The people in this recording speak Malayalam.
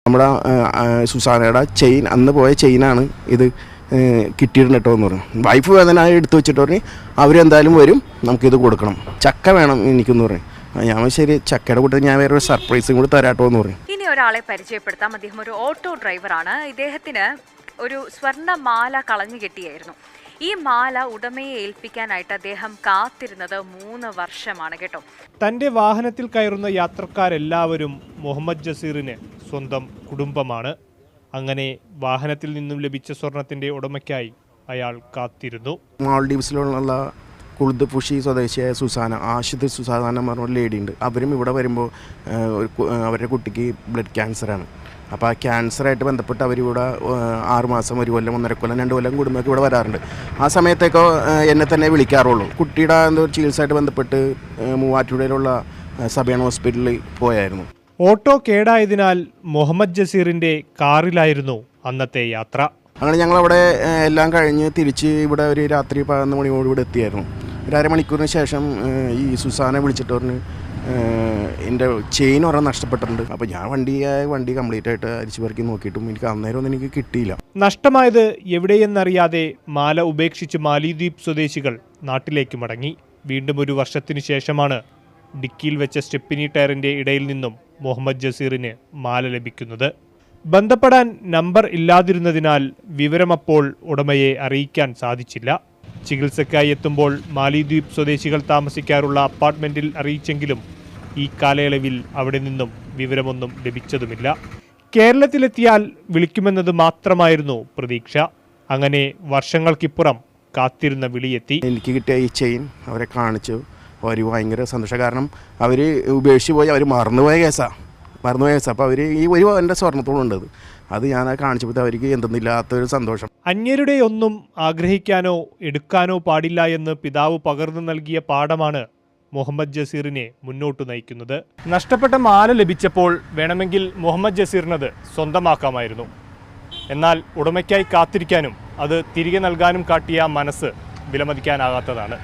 നമ്മുടെ സുസാനയുടെ ചെയിൻ അന്ന് പോയ ചെയിനാണ് ഇത് കിട്ടിയിട്ടുണ്ട് കേട്ടോ എന്ന് പറഞ്ഞു. വൈഫ് വേദന എടുത്തു വെച്ചിട്ട് പറഞ്ഞു അവരെന്തായാലും വരും, നമുക്കിത് കൊടുക്കണം, ചക്ക വേണം എനിക്കെന്ന് പറയും. ഞാൻ ശരി, ചക്കയുടെ കൂട്ടത്തിൽ ഞാൻ വേറൊരു സർപ്രൈസും കൂടി തരാട്ടോ എന്ന് പറയും. ഇനി ഒരാളെ പരിചയപ്പെടുത്താം. അദ്ദേഹം ഒരു ഓട്ടോ ഡ്രൈവറാണ്. ഇദ്ദേഹത്തിന് ഒരു സ്വർണ്ണ മാല കളഞ്ഞു കെട്ടിയായിരുന്നു. ഈ മാല ഉടമയെ ഏൽപ്പിക്കാനായിട്ട് അദ്ദേഹം കാത്തിരുന്നത് 3 വർഷമാണ് കേട്ടോ. തൻ്റെ വാഹനത്തിൽ കയറുന്ന യാത്രക്കാരെല്ലാവരും മുഹമ്മദ് ജസീറിന് സ്വന്തം കുടുംബമാണ്. അങ്ങനെ വാഹനത്തിൽ നിന്നും ലഭിച്ച സ്വർണത്തിൻ്റെ ഉടമയ്ക്കായി അയാൾ കാത്തിരുന്നു. മാൾഡീവ്സിലുള്ള കുളുദ് പുഷി സ്വദേശിയായ സുസാന, ആഷിദ് സുസാന എന്ന് പറഞ്ഞ ലേഡി ഉണ്ട്. അവരും ഇവിടെ വരുമ്പോൾ അവരുടെ കുട്ടിക്ക് ബ്ലഡ് ക്യാൻസറാണ്. അപ്പോൾ ആ ക്യാൻസറായിട്ട് ബന്ധപ്പെട്ട് അവരിവിടെ 6 മാസം, 1 കൊല്ലം, 1.5 കൊല്ലം, 2 കൊല്ലം കൂടുമ്പോഴൊക്കെ ഇവിടെ വരാറുണ്ട്. ആ സമയത്തൊക്കെ എന്നെ തന്നെ വിളിക്കാറുള്ളൂ. കുട്ടിയുടെ എന്തോ ചികിത്സയായിട്ട് ബന്ധപ്പെട്ട് മൂവാറ്റുപുഴയിലുള്ള സബിയൺ ഹോസ്പിറ്റലിൽ പോയായിരുന്നു. ഓട്ടോ കേടായതിനാൽ മുഹമ്മദ് ജസീറിൻ്റെ കാറിലായിരുന്നു അന്നത്തെ യാത്ര. അങ്ങനെ ഞങ്ങളവിടെ എല്ലാം കഴിഞ്ഞ് തിരിച്ച് ഇവിടെ ഒരു രാത്രി 11 മണിയോട് ഇവിടെ എത്തിയായിരുന്നു. ഒരു അരമണിക്കൂറിന് ശേഷം ഈ സുസാനെ വിളിച്ചിട്ട് പറഞ്ഞ് എൻ്റെ ചെയിൻ ഒരെണ്ണം നഷ്ടപ്പെട്ടിട്ടുണ്ട്. അപ്പോൾ ഞാൻ വണ്ടി കംപ്ലീറ്റ് ആയിട്ട് അരിച്ചു പെറുക്കി നോക്കിയിട്ടും എനിക്ക് അന്നേരം ഒന്നും എനിക്ക് കിട്ടിയില്ല. നഷ്ടമായത് എവിടെയെന്നറിയാതെ മാല ഉപേക്ഷിച്ച് മാലിദ്വീപ് സ്വദേശികൾ നാട്ടിലേക്ക് മടങ്ങി. വീണ്ടും 1 വർഷത്തിനു ശേഷമാണ് ഡിക്കിയിൽ വെച്ച സ്റ്റെപ്പിനി ടയറിൻ്റെ ഇടയിൽ നിന്നും മുഹമ്മദ് ജസീറിന് മാല ലഭിക്കുന്നത്. ബന്ധപ്പെടാൻ നമ്പർ ഇല്ലാതിരുന്നതിനാൽ വിവരമപ്പോൾ ഉടമയെ അറിയിക്കാൻ സാധിച്ചില്ല. ചികിത്സയ്ക്കായി എത്തുമ്പോൾ മാലിദ്വീപ് സ്വദേശികൾ താമസിക്കാറുള്ള അപ്പാർട്ട്മെൻറ്റിൽ അറിയിച്ചെങ്കിലും ഈ കാലയളവിൽ അവിടെ നിന്നും വിവരമൊന്നും ലഭിച്ചതുമില്ല. കേരളത്തിലെത്തിയാൽ വിളിക്കുമെന്നത് മാത്രമായിരുന്നു പ്രതീക്ഷ. അങ്ങനെ വർഷങ്ങൾക്കിപ്പുറം കാത്തിരുന്ന വിളിയെത്തി. എനിക്ക് കിട്ടിയ ഈ ചെയിൻ അവരെ കാണിച്ചു. അവർ ഭയങ്കര സന്തോഷം. കാരണം അവർ ഉപേക്ഷിച്ച് പോയി, അവർ മറന്നുപോയ കേസാണ്. അപ്പോൾ അവർ ഈ എൻ്റെ സ്വർണ്ണത്തോടുണ്ടത് അത് ഞാൻ കാണിച്ചപ്പോൾ അവർക്ക് എന്തെന്നില്ലാത്തൊരു സന്തോഷം. അന്യരുടെ ഒന്നും ആഗ്രഹിക്കാനോ എടുക്കാനോ പാടില്ല എന്ന് പിതാവ് പകർന്നു നൽകിയ പാഠമാണ് മുഹമ്മദ് ജസീറിനെ മുന്നോട്ട് നയിക്കുന്നത്. നഷ്ടപ്പെട്ട മാല ലഭിച്ചപ്പോൾ വേണമെങ്കിൽ മുഹമ്മദ് ജസീറിനത് സ്വന്തമാക്കാമായിരുന്നു. എന്നാൽ ഉടമയ്ക്കായി കാത്തിരിക്കാനും അത് തിരികെ നൽകാനും കാട്ടിയ മനസ്സ് വിലമതിക്കാനാകാത്തതാണ്.